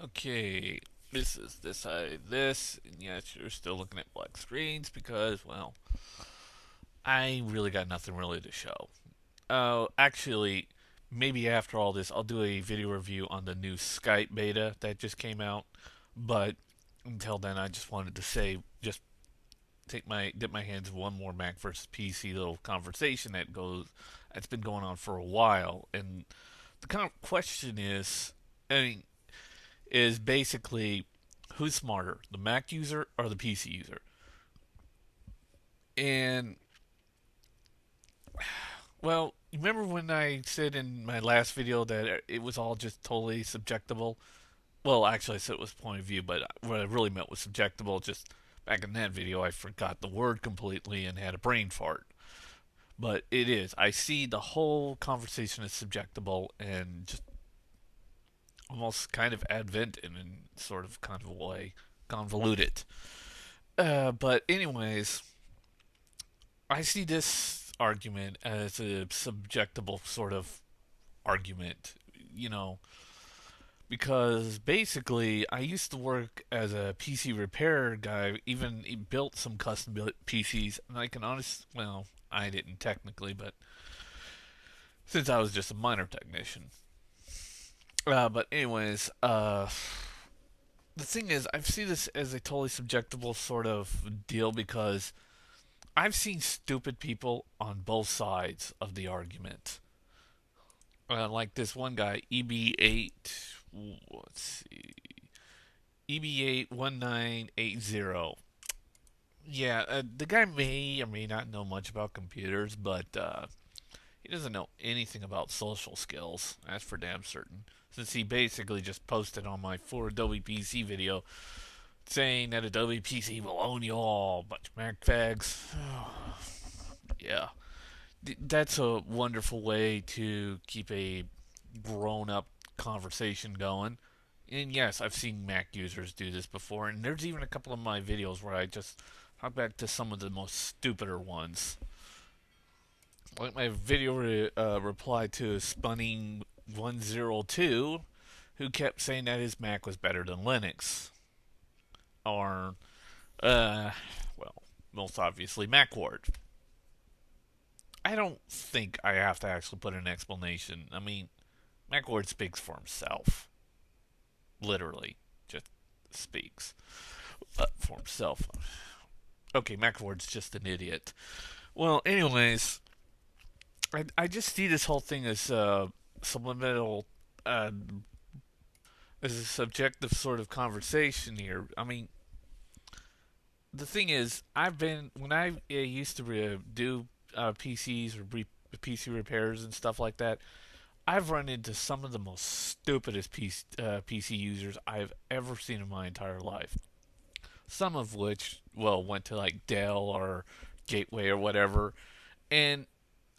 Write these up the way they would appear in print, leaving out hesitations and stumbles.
Okay, this is this side of this, and yes, you're still looking at black screens because, well, I really got nothing really to show. Actually, maybe after all this, I'll do a video review on the new Skype beta that just came out. But until then, I just wanted to say, just dip my hands in one more Mac versus PC little conversation that's been going on for a while, and the kind of question is, I mean, is basically who's smarter, the Mac user or the PC user? And well, remember when I said in my last video that it was all just totally subjectable? Well, actually, I said it was point of view, but what I really meant was subjectable. Just back in that video, I forgot the word completely and had a brain fart. But it is. I see the whole conversation as subjectable and just almost kind of advent in sort of kind of a way, convoluted. But anyways, I see this argument as a subjectable sort of argument, you know, because basically I used to work as a PC repair guy, even built some custom built PCs, and I can well, I didn't technically, but since I was just a minor technician. But anyways, the thing is, I see this as a totally subjectable sort of deal because I've seen stupid people on both sides of the argument. Like this one guy, EB8, let's see, EB81980. Yeah, the guy may or may not know much about computers, but he doesn't know anything about social skills. That's for damn certain. Since he basically just posted on my for Adobe PC video saying that Adobe PC will own you all, bunch of Mac fags. Yeah. That's a wonderful way to keep a grown up conversation going. And yes, I've seen Mac users do this before, and there's even a couple of my videos where I just talk back to some of the most stupider ones. Like my video reply to Spunning102, who kept saying that his Mac was better than Linux. Or, uh, well, most obviously, MacWard. I don't think I have to actually put an explanation. I mean, MacWord speaks for himself. Literally, just speaks for himself. Okay, MacWord's just an idiot. Well, anyways, I just see this whole thing as subliminal, uh, as a subjective sort of conversation here. I mean, the thing is, when I used to do PCs or PC repairs and stuff like that, I've run into some of the most stupidest PC users I've ever seen in my entire life. Some of which, well, went to like Dell or Gateway or whatever. And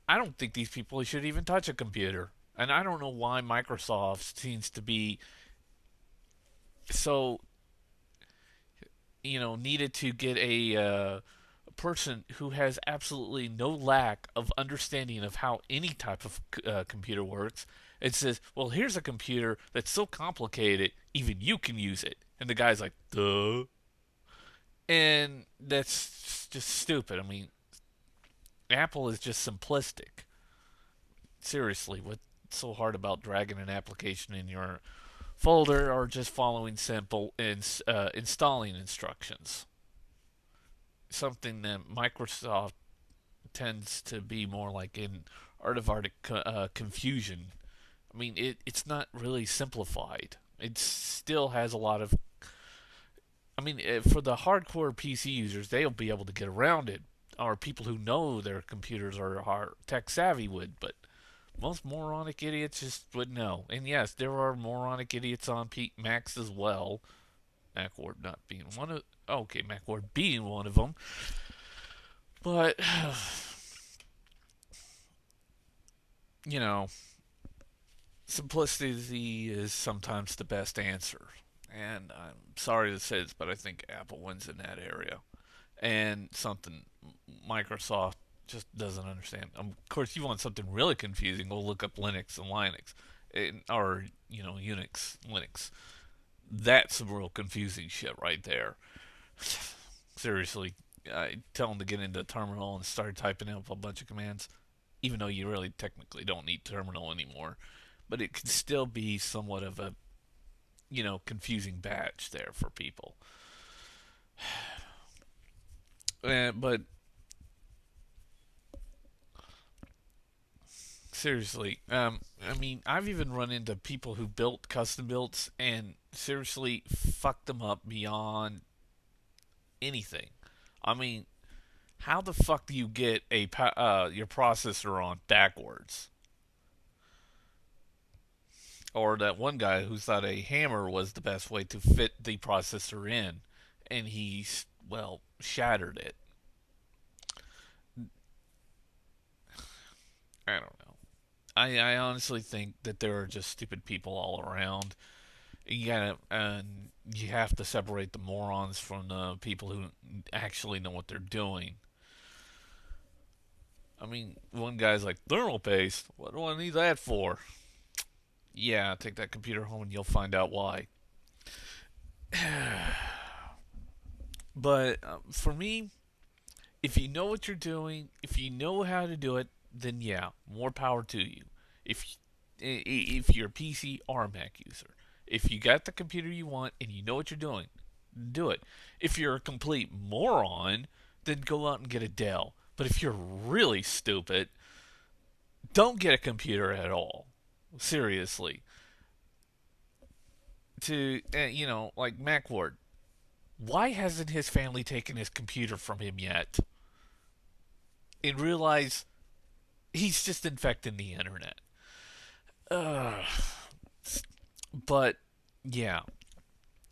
I don't think these people should even touch a computer. And I don't know why Microsoft seems to be so, needed to get a person who has absolutely no lack of understanding of how any type of computer works. It says, well, here's a computer that's so complicated, even you can use it. And the guy's like, duh. And that's just stupid. I mean, Apple is just simplistic. Seriously, what's so hard about dragging an application in your folder or just following simple installing instructions? Something that Microsoft tends to be more like in art of confusion. I mean, it's not really simplified. It still has a lot of. I mean, for the hardcore PC users, they'll be able to get around it, or people who know their computers are tech savvy would. But most moronic idiots just wouldn't know. And yes, there are moronic idiots on Macs as well. MacWard not being one of. Okay, MacWard being one of them. But you know, simplicity is sometimes the best answer. And I'm sorry to say this, but I think Apple wins in that area. And something Microsoft just doesn't understand. Of course, you want something really confusing, go look up Linux and Linux, or Unix, Linux. That's some real confusing shit right there. Seriously, I tell them to get into terminal and start typing up a bunch of commands, even though you really technically don't need terminal anymore. But it can still be somewhat of a, confusing batch there for people. But seriously, I mean, I've even run into people who built custom builds and seriously fucked them up beyond anything. I mean, how the fuck do you get your processor on backwards? Or that one guy who thought a hammer was the best way to fit the processor in, and he, well, shattered it. I don't know. I honestly think that there are just stupid people all around. You have to separate the morons from the people who actually know what they're doing. I mean, one guy's like, thermal paste? What do I need that for? Yeah, take that computer home and you'll find out why. But for me, if you know what you're doing, if you know how to do it, then yeah, more power to you. If if you're a PC or a Mac user, if you got the computer you want and you know what you're doing, do it. If you're a complete moron, then go out and get a Dell. But if you're really stupid, don't get a computer at all. Seriously. Like MacWard, why hasn't his family taken his computer from him yet? And realize he's just infecting the internet. Ugh. But yeah,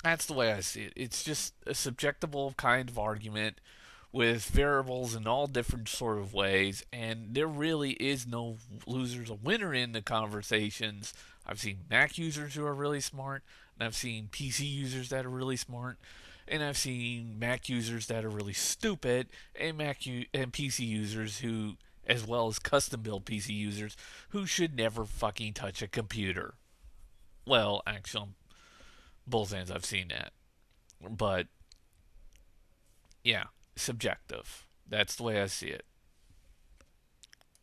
that's the way I see it. It's just a subjectable kind of argument with variables in all different sort of ways, and there really is no losers or winner in the conversations. I've seen Mac users who are really smart, and I've seen PC users that are really smart, and I've seen Mac users that are really stupid, and and PC users who, as well as custom built PC users, who should never fucking touch a computer. Well, actually, on both ends, I've seen that, but yeah, subjective. That's the way I see it.